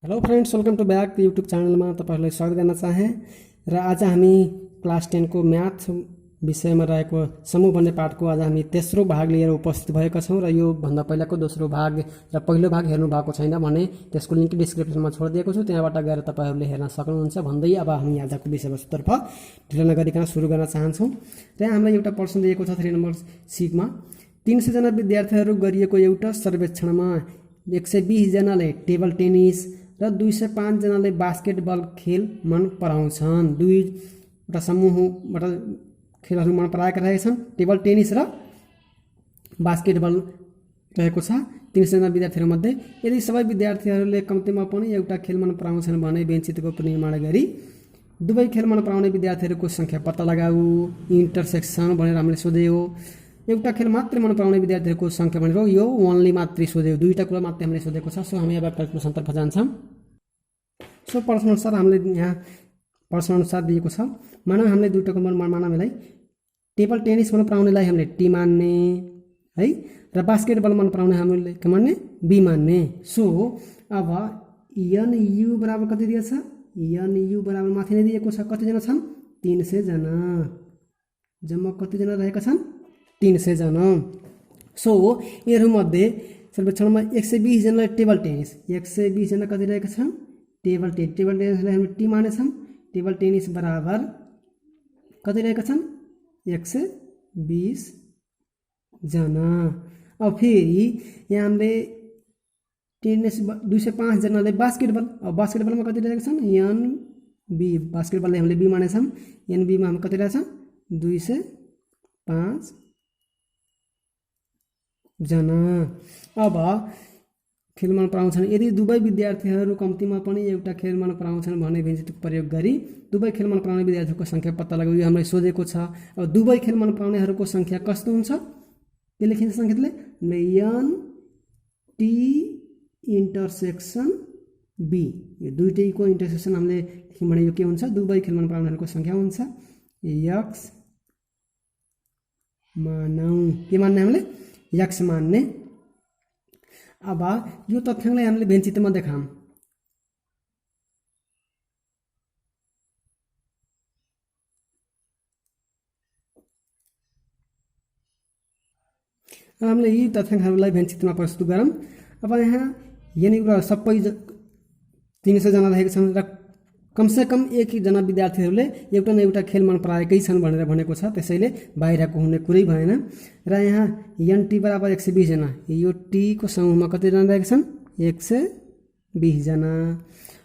Hello friends, welcome to back YouTube च्यानलमा तपाईहरुलाई स्वागत गर्न चाहे र आज हामी क्लास 10 को म्याथ विषयमा रहेको समूह भन्ने पाठको आज हामी तेस्रो भाग लिएर उपस्थित भएका छौं र यो भन्दा पहिलाको दोस्रो भाग र पहिलो भाग हेर्नु भएको छैन भने त्यसको लिंक डिस्क्रिप्सनमा छोडिदिएको छु, त्यहाँबाट गएर तपाईहरुले हेर्न सक्नुहुन्छ भन्दै अब हामी आजको विषयवस्तुतर्फ ढिलो नगरिकन सुरु गर्न चाहन्छौं। त्यहाँ हामीलाई एउटा प्रश्न दिएको छ 3 नम्बर सीटमा 300 जना विद्यार्थीहरू गरिएको एउटा सर्वेक्षणमा 120 जनाले टेबल टेनिस र 205 जनाले बास्केटबल खेल मन पराउँछन्। दुईवटा समूहबाट खेलहरू मन पराएका रहेछन्, टेबल टेनिस र बास्केटबल रहेको छ 300 जना विद्यार्थीहरूमध्ये। यदि सबै विद्यार्थीहरूले कम्तीमा पनि एउटा खेल मन पराउँछन् भने व्यञ्चितको निर्माण गरी दुवै खेल मन पराउने विद्यार्थीहरूको संख्या पत्ता लगाऊ। इन्टरसेक्सन भनेर हामीले सोध्यो, एउटा खेल मात्र मन पराउने विद्यार्थीहरूको संख्या भनेर यो ओन्ली मात्रै सोध्यो, दुईटा कुरा मात्रै हामीले सोधेको छ। सो हामी अब क्याल्कुलेसनतर्फ जान्छौँ। सो प्रश्न अनुसार हामीले यहाँ प्रश्न अनुसार दिएको छ, मानव हामीले दुईटाको मानवलाई टेबल टेनिस मन पराउनेलाई हामीले टी मान्ने है र बास्केटबल मन पराउने हामीले के मान्ने बी मान्ने। सो अब एन यू बराबर कति दिएको छ, एन यू बराबर माथि नै दिएको छ, कति जना छन् 300 जना, जम्मा कति जना रहेका छन् 300 जना। सो यिनीहरू मध्ये सर्वेक्षणमा 120 जनालाई टेबल टेनिस, 120 जना कति रहेका छन् टेबल टेनिसलाई हामी टी मानेछौँ। टेबल टेनिस बराबर कति रहेका छन् 120 जना। अब फेरि यहाँ हामीले टेनिस 205 जनाले बास्केटबल, अब बास्केटबलमा कति रहेका छन् एन बी, बास्केटबललाई हामीले बी मानेछौँ, एन बीमा हामी कति रहेछ 205 जना। अब खेल मन पराउँछन्, यदि दुवै विद्यार्थीहरू कम्तीमा पनि एउटा खेल मन पराउँछन् भने व्यञ्जितको प्रयोग गरी दुवै खेल मन पराउने विद्यार्थीहरूको संख्या पत्ता लगाऊ। यो हामीले सोधेको छ। अब दुवै खेल मन पराउनेहरूको संख्या कस्तो हुन्छ के लेखिन्छ संकेतले एन टी इन्टरसेक्सन बी, यो दुईटैको इन्टरसेक्सन हामीले लेख्यौँ भने यो के हुन्छ दुवै खेल मन पराउनेहरूको संख्या हुन्छ एक्स मानौँ, के मान्ने हामीले एक्स मान्ने। अब यो तथ्याङ्कलाई हामीले व्यञ्चितमा देखाऊँ। हामीले यी तथ्याङ्कहरूलाई व्यञ्चितमा प्रस्तुत गरौँ। अब यहाँ यहाँनिर सबै 300 जना रहेका छन् र कमसेकम एकजना विद्यार्थीहरूले एउटा न एउटा खेल मन पराएकै छन् भनेर भनेको छ, त्यसैले बाहिरको हुने कुरै भएन। र यहाँ एन टी बराबर 120 जना, यो टी को समूहमा कति जना रहेका छन् 120 जना,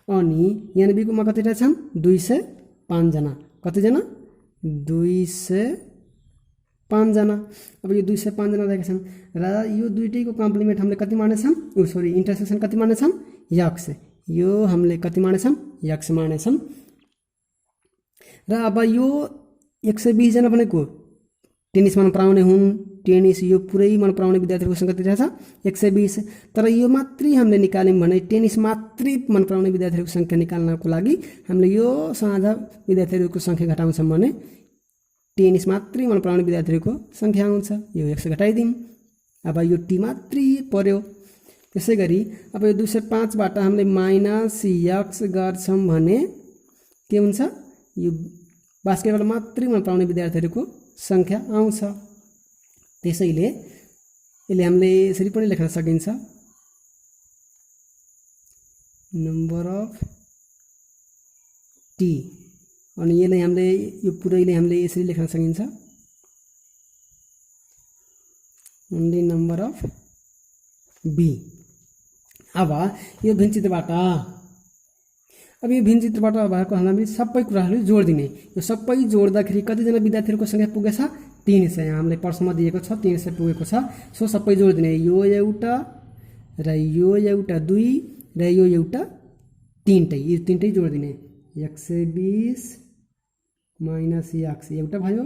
अनि एन बी कोमा कति रहेछन् 205 जना, कति जना 205 जना। अब यो 205 जना रहेका छन् र यो दुईटैको कम्प्लिमेन्ट हामीले कति मानेछौँ, इन्टरसेक्सन कति मानेछौँ एक्स, यो हामीले कति मानेछौँ एक्स मानेछौँ। र अब यो 120 जना भनेको टेनिस मन पराउने हुन्, टेनिस यो पुरै मन पराउने विद्यार्थीहरूको संख्या कति रहेछ 120, तर यो मात्रै हामीले निकाल्यौँ भने टेनिस मात्रै मन पराउने विद्यार्थीहरूको संख्या निकाल्नको लागि हामीले यो साझा विद्यार्थीहरूको संख्या घटाउँछौँ भने टेनिस मात्रै मन पराउने विद्यार्थीहरूको संख्या आउँछ, यो 100 घटाइदिउँ। अब यो टी मात्रै पर्यो। त्यसै गरी अब यो 205 बाट हामीले माइनस एक्स गर्छौँ भने के हुन्छ, यो बास्केटबल मात्रै मन पराउने विद्यार्थीहरूको संख्या आउँछ। त्यसैले यसले हामीले यसरी पनि लेख्न सकिन्छ, नम्बर अफ टी, अनि यसलाई हामीले यो पुरैले हामीले यसरी लेख्न सकिन्छ ओन्ली नम्बर अफ बी। अब यो व्यञ्चितबाट भएको हामीले सबै कुराहरू जोडिदिने, यो सबै जोड्दाखेरि कतिजना विद्यार्थीहरूको संख्या पुगेछ 300, यहाँ हामीले प्रश्नमा दिएको छ 300 पुगेको छ। सो सबै जोडिदिने, यो एउटा र यो एउटा 2 र यो एउटा 3टै, यो 3टै जोडिदिने, 120 माइनस एक्स एउटा भयो,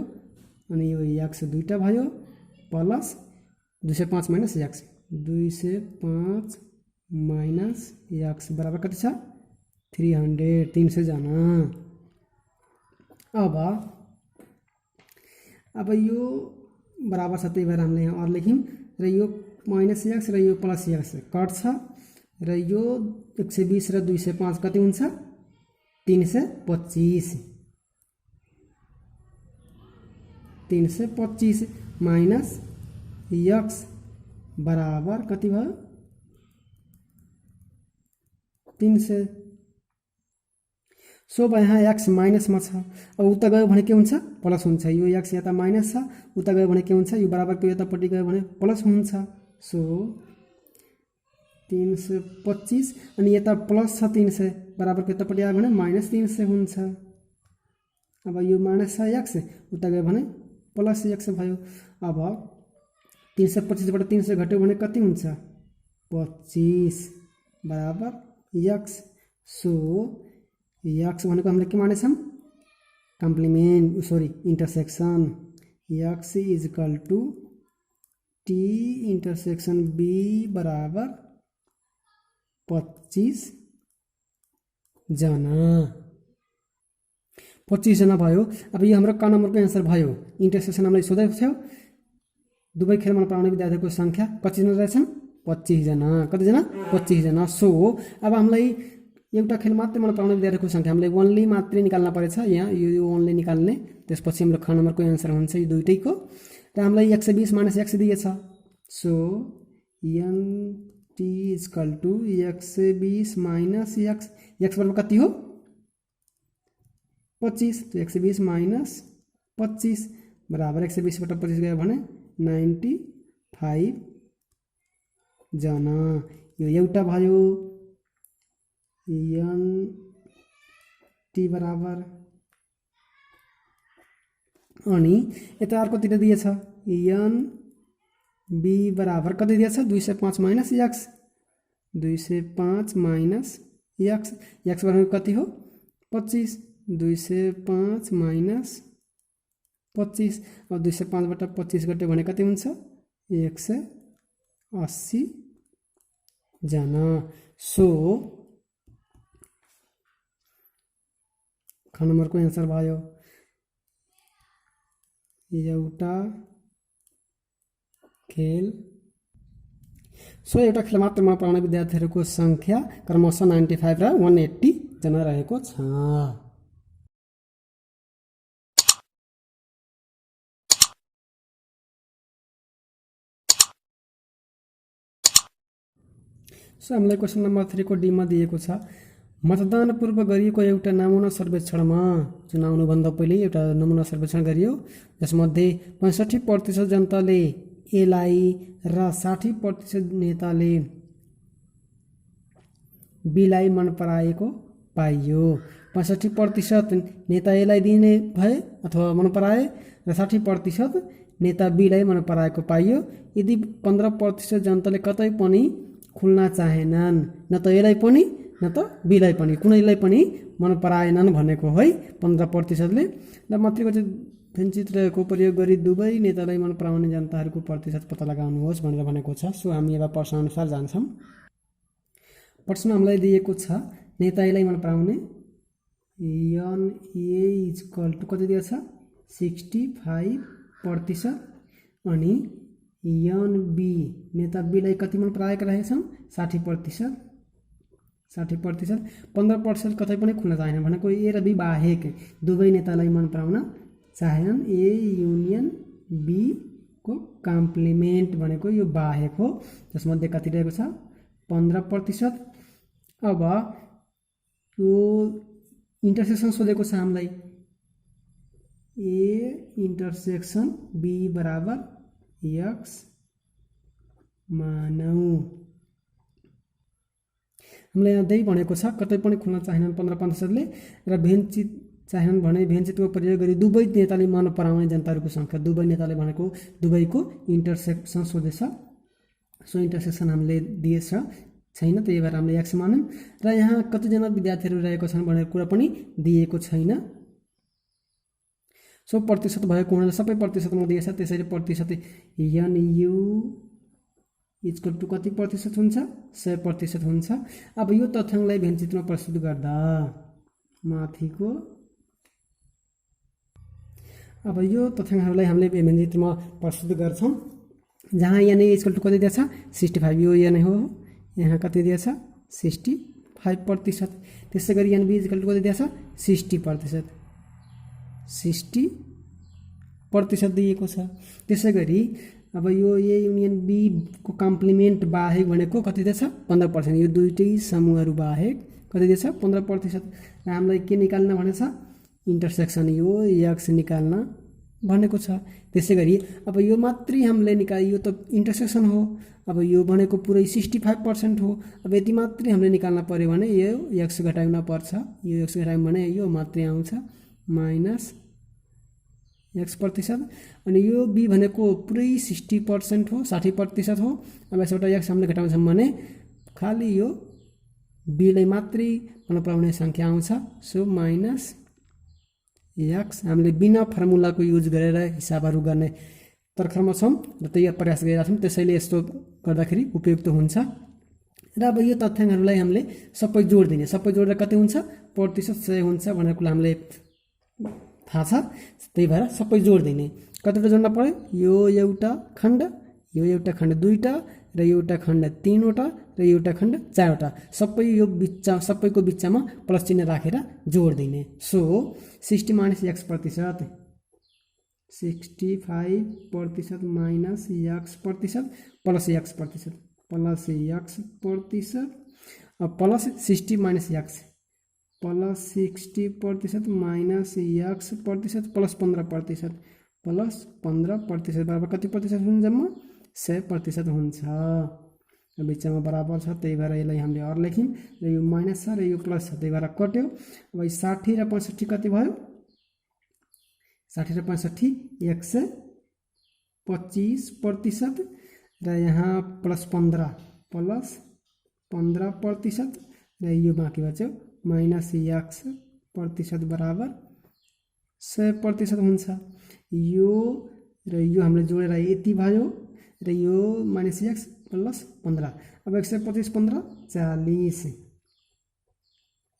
अनि यो एक्स दुईटा भयो, plus 205 minus x, 205 minus x बराबर कति छ 300 जना। अब यो बराबर छ, त्यही भएर हामीले यहाँ अरू लेख्यौँ र यो माइनस एक्स र यो प्लस एक्स कट्छ र यो 120 र 205 कति हुन्छ 325 325 माइनस x बराबर कति भयो 300। सो अब यहाँ x माइनसमा छ, अब उता गयो भने के हुन्छ प्लस हुन्छ, यो x यता माइनस छ उता गयो भने के हुन्छ यो बराबरको यतापट्टि गयो भने प्लस हुन्छ। सो 325 अनि यता प्लस छ 300 बराबरको यतापट्टि आयो भने माइनस 300 हुन्छ। अब यो माइनस छ x उता गयो भने प्लस x भयो। अब 325 बाट 300 घट्यो भने कति हुन्छ 25 बराबर x। सो x भनेको हामीले के मानेछौँ complement intersection x is equal to t intersection b बराबर 25 जना 25 जना भयो। अब यो हाम्रो क नम्बरको एन्सर भयो। इन्टरसेक्सन हामीलाई सोधेको थियो दुवै खेलमा पाउने विद्यार्थीको संख्या कति जना रहेछन् 25 जना। कतिजना 25 जना। सो अब हामीलाई एउटा खेल मात्रै मन पराउने विद्यार्थीको संख्या हामीले ओन्ली मात्रै निकाल्न परेछ। यहाँ यो ओन्ली निकाल्ने, त्यसपछि हाम्रो ख नम्बरको एन्सर हुन्छ यो दुईटैको। र हामीलाई 120 माइनस x दिएछ। So n t equal to 120 minus x बराबर कति हो 25। तो 120 माइनस 25 बराबर 120 बटा 25 गयो भने 95 जना। यो एउटा भयो n t बराबर, अनि यता अर्कोतिर दिएछ n b बराबर कति दिएछ 205 माइनस x 205 माइनस x बराबर कति हो 25 205 माइनस 25। अब 205 बटा 25 गट्यो भने कति हुन्छ 180 जना। सो ख नम्बरको एन्सर भयो एउटा खेल। सो एउटा खेल मात्र मन पराउने विद्यार्थीहरूको संख्या क्रमशः 95 र 180 जना रहेको छ। सो हामीलाई क्वेसन नम्बर 3 को डी मा दिएको छ मतदान पूर्व गरिएको एउटा नमुना सर्वेक्षणमा चुनाव हुनुभन्दा पहिले एउटा नमुना सर्वेक्षण गरियो जसमध्ये 65% जनताले एलाई र 60% नेताले बीलाई मन पराएको पाइयो। 65% नेता एलाई दिने भए अथवा मन पराए र 60% नेता बीलाई मन पराएको पाइयो। यदि 15% जनताले कतै पनि खुल्न चाहेनन्, न त एलाई पनि न त बीलाई पनि, कुनैलाई पनि मन पराएनन् भनेको है 15%ले। र माथिको चाहिँ भेनचित्रको प्रयोग गरी दुवै नेतालाई मन पराउने जनताहरूको प्रतिशत पत्ता लगाउनुहोस् भनेर भनेको छ। सो हामी अब प्रश्न अनुसार जान्छौँ। प्रश्न हामीलाई दिएको छ नेता एलाई मन पराउने एन ए इक्वल टु कति दिएछ 65% अनि एन बी नेता बीलाई कति मन पराएका रहेछन् 60%। 15% कतै पनि खुल्न चाहेन भनेको ए र बी बाहेक दुवै नेतालाई मन पराउन चाहेनन्। ए युनियन बी को कम्प्लिमेन्ट भनेको यो बाहेक हो, जसमध्ये कति रहेको छ 15%। अब यो इन्टरसेक्सन सोधेको छ हामीलाई ए इन्टरसेक्सन बी बराबर एक्स मानौ। हामीलाई यहाँ त्यही भनेको छ कतै पनि खुल्न चाहेनन् 15%ले र भेन्चित चाहेनन् भने भेन्चितको प्रयोग गरी दुवै नेताले मन पराउने जनताहरूको संख्या, दुवै नेताले भनेको दुवैको इन्टरसेक्सन सोधेछ। सो इन्टरसेक्सन हामीले दिएछ छैन, त्यही भएर हामीले एक्स मानौँ। र यहाँ कतिजना विद्यार्थीहरू रहेको छन् भनेर कुरा पनि दिएको छैन। सो प्रतिशत भएको हुनाले सबै प्रतिशतमा दिएछ, त्यसैले प्रतिशत एनयु इक्वल टु कति प्रतिशत हुन्छ 100% हुन्छ। अब यो तथ्याङ्कलाई भेन्चित्रमा प्रस्तुत गर्दा माथिको अब यो तथ्याङ्कहरूलाई हामीले भेन्चित्रमा प्रस्तुत गर्छौँ जहाँ एन इक्वल टु कति दिएछ 65 यो एन हो, यहाँ कति दिएछ 65%। त्यसै गरी n B is equal to कति दिएको छ 60%, 60% दिएको छ। त्यसै गरी अब यो ए युनियन बी को कम्प्लिमेन्ट बाहेक भनेको कति दिएछ 15%। यो दुईटै समूहहरू बाहेक कति दिएछ 15%। र हामीलाई के निकाल्न भनेछ इन्टरसेक्सन यो एक्स निकाल्न भनेको छ। त्यसै गरी अब यो मात्रै हामीले यो त इन्टरसेक्सन हो, अब यो भनेको पुरै 65% हो। अब यति मात्रै हामीले निकाल्न पर्यो भने यो एक्स घटाउन पर्छ, यो एक्स घटायौँ भने यो मात्रै आउँछ माइनस x%। अनि यो बी भनेको पुरै 60% हो, 60% हो। अब यसबाट एक्स हामीले घटाउँछौँ भने खालि यो बीलाई मात्रै मन पराउने सङ्ख्या आउँछ, सो माइनस एक्स। हामीले बिना फर्मुलाको युज गरेर हिसाबहरू गर्ने तर्खरमा छौँ र त्यही प्रयास गरिरहेका छौँ, त्यसैले यस्तो गर्दाखेरि उपयुक्त हुन्छ। र अब यो तथ्याङ्कहरूलाई हामीले सबै जोडिदिने, सबै जोडेर कति हुन्छ प्रतिशत 100 हुन्छ भनेर कुरा हामीले थाहा छ। त्यही भएर सबै जोडिदिने। कतिवटा जोड्न पर्यो, यो एउटा खण्ड, यो एउटा खण्ड 2वटा, र एउटा खण्ड 3वटा, र एउटा खण्ड 4वटा, सबै यो सबैको बिचमा प्लस चिन्ह राखेर जोडिदिने। So 60 minus x%, 65% minus x% plus x%, plus x%, plus 60 minus x, plus 60% minus x% plus 15%, plus 15% बराबर कति प्रतिशत हुन्छ जम्मा 100% हुन्छ। बिचमा बराबर छ, त्यही भएर यसलाई हामीले अर लेख्यौँ। र यो माइनस छ र यो प्लस छ, त्यही भएर कट्यो। अब 60 र 65 कति भयो, 60 र 65 125%, र यहाँ प्लस 15% र यो बाँकी बच्यो माइनस x% बराबर 100% हुन्छ। यो र यो हामीले जोडेर यति भयो, र यो माइनस एक्स प्लस 15। अब 125 15 40,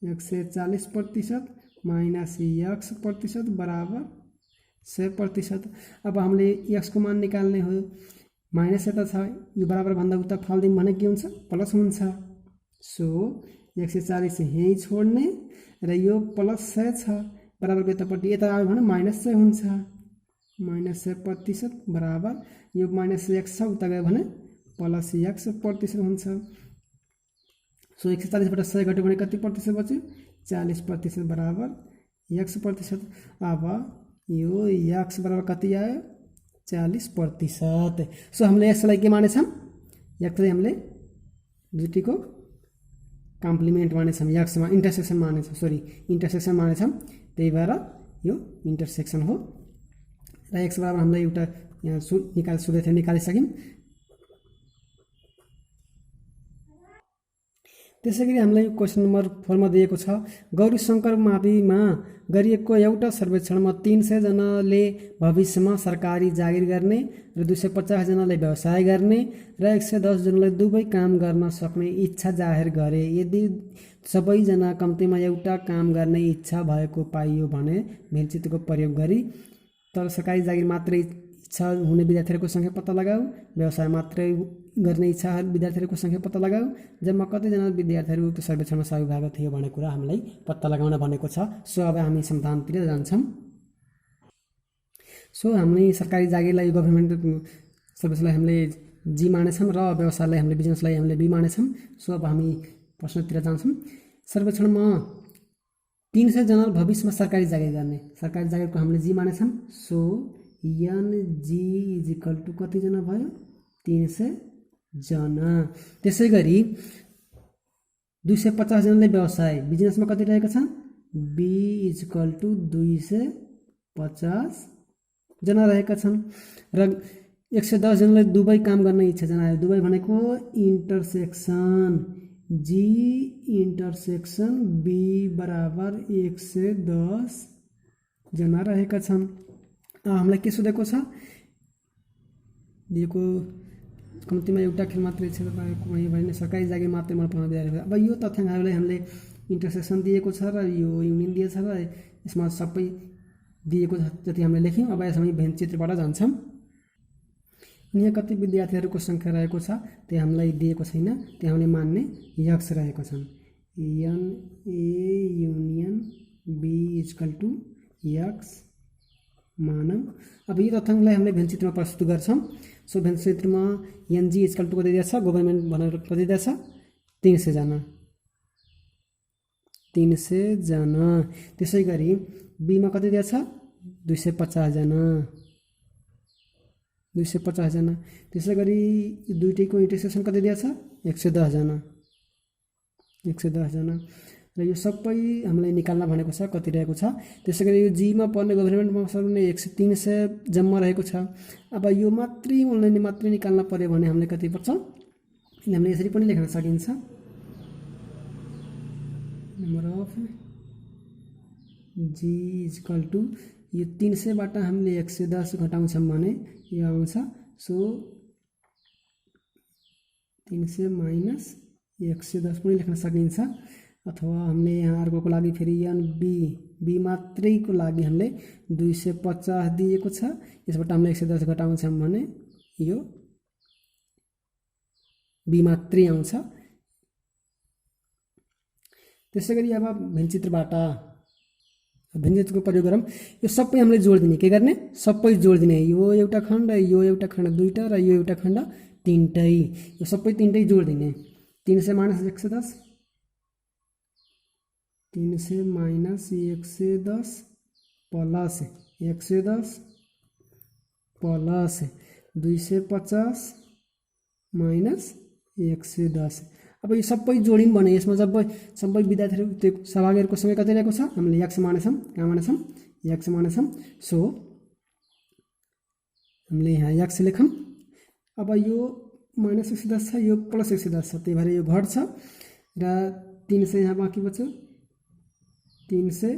140% माइनस x% बराबर 100%। अब हामीले x को मान निकाल्ने हो, माइनस यता छ, यो बराबर भन्दा उता फाल्दिउँ भने के हुन्छ प्लस हुन्छ। सो 140 यहीँ छोड्ने, र यो प्लस 100 छ, बराबरको यतापट्टि यता आयो भने माइनस 100 हुन्छ, माइनस 100% बराबर यो माइनस x छ, उता गयो भने प्लस x% हुन्छ। सो 140बाट 100 घट्यो भने कति प्रतिशत बच्यो 40% बराबर x%। अब यो x बराबर कति आयो 40%। सो हामीले यसलाई के मानेछौँ, यसलाई हामीले दुईटीको कम्प्लिमेन्ट मानेछौँ, एक्समा इन्टरसेक्सन मानेछौँ, इन्टरसेक्सन मानेछौँ, त्यही भएर यो इन्टरसेक्सन हो। र एक्स बराबर हामीलाई एउटा यहाँ सोधेको थियो, निकालिसक्यौँ। त्यसै गरी हामीलाई क्वेसन नम्बर 4 मा दिएको छ, गौरीशङ्कर माविमा गरिएको एउटा सर्वेक्षणमा 300 जनाले भविष्यमा सरकारी जागिर गर्ने र 250 जनाले व्यवसाय गर्ने र 110 जनाले दुवै काम गर्न सक्ने इच्छा जाहेर गरे। यदि सबैजना कम्तीमा एउटा काम गर्ने इच्छा भएको पाइयो भने मेलचित्रको प्रयोग गरी तर सरकारी जागिर मात्रै इच्छा हुने विद्यार्थीहरूको सङ्ख्या पत्ता लगाऊ, व्यवसाय मात्रै गर्ने इच्छा विद्यार्थीहरूको सङ्ख्या पत्ता लगाऊ, जम्मा कतिजना विद्यार्थीहरू उक्त सर्वेक्षणमा सहभागी थियो भन्ने कुरा हामीलाई पत्ता लगाउन भनेको छ। सो अब हामी समाधानतिर जान्छौँ। सो हामीले सरकारी जागिरलाई गभर्मेन्ट सर्भिसलाई हामीले जी मानेछौँ र व्यवसायलाई हामीले बिजनेसलाई हामीले बी मानेछौँ। सो अब हामी प्रश्नतिर जान्छौँ। सर्वेक्षणमा 300 जना भविष्यमा सरकारी जागिर गर्ने, सरकारी जागिरको हामीले जी मानेछौँ। So NG is equal to कतिजना भयो 300 जना। त्यसै गरी 250 जनाले व्यवसाय बिजनेसमा कति रहेको छ, बी इज इक्वल टु 250 जना रहेका छन्। र 110 जनाले दुवै काम गर्ने इच्छा जनायो, दुवै भनेको इन्टरसेक्सन जी इन्टरसेक्सन बी बराबर 110 जना रहेका छन्। हामीलाई के सोधेको छ, दिएको कम्तीमा एउटा खेल मात्रै क्षेत्र पाएको भने सरकारी जागिर मात्रै मन पराउने विद्यार्थी। अब यो तथ्याङ्कहरूलाई हामीले इन्टरसेक्सन दिएको छ र यो युनियन दिएको छ र यसमा सबै दिएको छ जति हामीले लेख्यौँ। अब यसमा भेन चित्रबाट जान्छौँ। अनि यहाँ कति विद्यार्थीहरूको सङ्ख्या रहेको छ त्यो हामीलाई दिएको छैन, त्यो हामीले मान्ने यक्स रहेको छन्। N A union B equal to x मानौँ। अब यो तथ्याङ्कलाई हामीले भेन चित्रमा प्रस्तुत गर्छौँ। सो भेन चित्रमा एनजी इक्वल टु कति दिएछ, गभर्मेन्ट भनेर कति दिएछ, 300 जना। त्यसै गरी बीमा कति दिएछ, 250 जना। त्यसै गरी दुईटैको इन्टरसेक्सन कति दिएछ, 110 जना। र यो सबै हामीलाई निकाल्न भनेको छ, कति रहेको छ। त्यसै गरी यो जीमा पर्ने गभर्मेन्टमा सर्ने 300 जम्मा रहेको छ। अब यो मात्रै अनलाइन मात्रै निकाल्न पर्यो भने हामीले कति पर्छ, हामीले यसरी पनि लेख्न सकिन्छ। Number of G equal to यो 300 बाट हामीले 110 घटाउँछौँ भने यो आउँछ। सो 300 माइनस 110 पनि लेख्न सकिन्छ। अथवा हामीले यहाँ अर्कोको लागि फेरि एन बी मात्रैको लागि हामीले 250 दिएको छ, यसबाट हामीले 110 घटाउँछौँ भने यो बी मात्रै आउँछ। त्यसै गरी अब भेनचित्रबाट भेनचित्रको प्रयोग गरौँ। यो सबै हामीले जोड दिने, के गर्ने, सबै जोड दिने। यो एउटा खण्ड, यो एउटा खण्ड दुईटा र यो एउटा खण्ड तीनटै, यो सबै तीनटै जोड दिने। 300 माइनस 110 प्लस 110 प्लस 250 माइनस 110। अब यो सबै जोड्यौँ भने यसमा सबै विद्यार्थीहरू त्यो सहभागीहरूको सँगै कति रहेको छ, हामीले यक्स मानेछौँ। कहाँ मानेछौँ, यक्स मानेछौँ। सो हामीले यहाँ यक्स लेखौँ। अब यो माइनस 110 छ, यो प्लस 110 छ, त्यही भएर यो घट्छ र 300 यहाँ बाँकी बच्यो, 300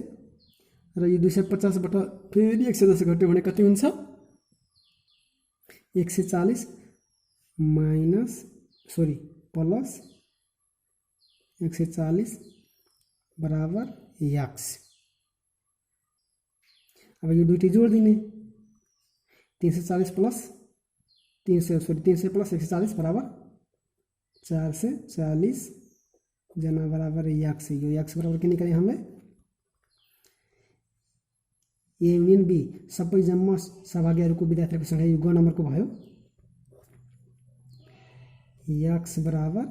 र यो 250 बाट फेरि 110 घट्यो भने कति हुन्छ, 140 प्लस 140 बराबर यक्स। अब यो दुईटै जोड दिने, 340 प्लस 140 बराबर 440 जना बराबर यक्स। यो यक्स बराबर के निकाल्ने हामीले, ए युनियन बी सबै जम्मा सहभागीहरूको विद्यार्थीहरूको सङ्ख्या यो ग नम्बरको भयो, यक्स बराबर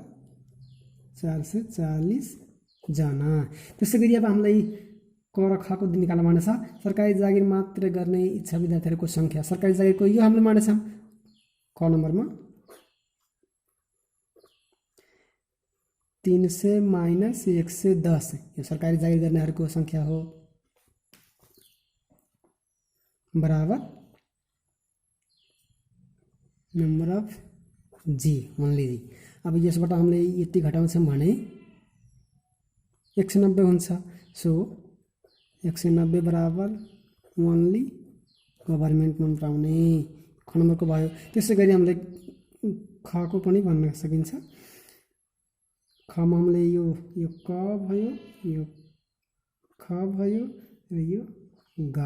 440 जना। त्यसै गरी अब हामीलाई क र ख को निकाल्न मानेछ। सरकारी जागिर मात्र गर्ने इच्छा विद्यार्थीहरूको सङ्ख्या, सरकारी जागिरको यो हामीले मानेछौँ क नम्बरमा 300 माइनस 110, यो सरकारी जागिर गर्नेहरूको सङ्ख्या हो, बराबर नम्बर अफ जी ओन्ली जी। अब यसबाट हामीले यति घटाउँछौँ भने 190 हुन्छ। सो 190 बराबर ओन्ली गभर्मेन्टमा पाउने ख नम्बरको भयो। त्यसै गरी हामीले खको पनि भन्न सकिन्छ। खमा हामीले यो क भयो, यो ख भयो र यो ग।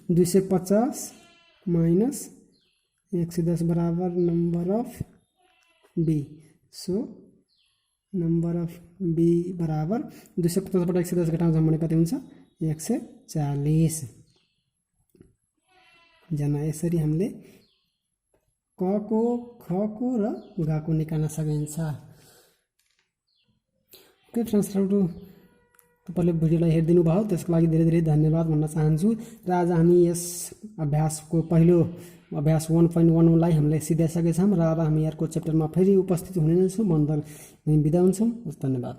250 माइनस 110 बराबर number of B. So number of B बराबर 250 बाट 110 घटाउँछौँ भने कति हुन्छ 140 जना। यसरी हामीले क को ख को र ग को निकाल्न सकिन्छ। ओके फ्रेन्ड्स, तपाईले भिडियोलाई हेरिदिनु भयो त्यसको लागि धेरै धेरै धन्यवाद भन्न चाहन्छु। र आज हामी यस अभ्यासको पहिलो अभ्यास 1.1 लाई हामीले सिधाइसकेका छौँ र अब हामी अर्को च्याप्टरमा फेरि उपस्थित हुने नै छौँ। बिदा हुन्छौँ। धन्यवाद।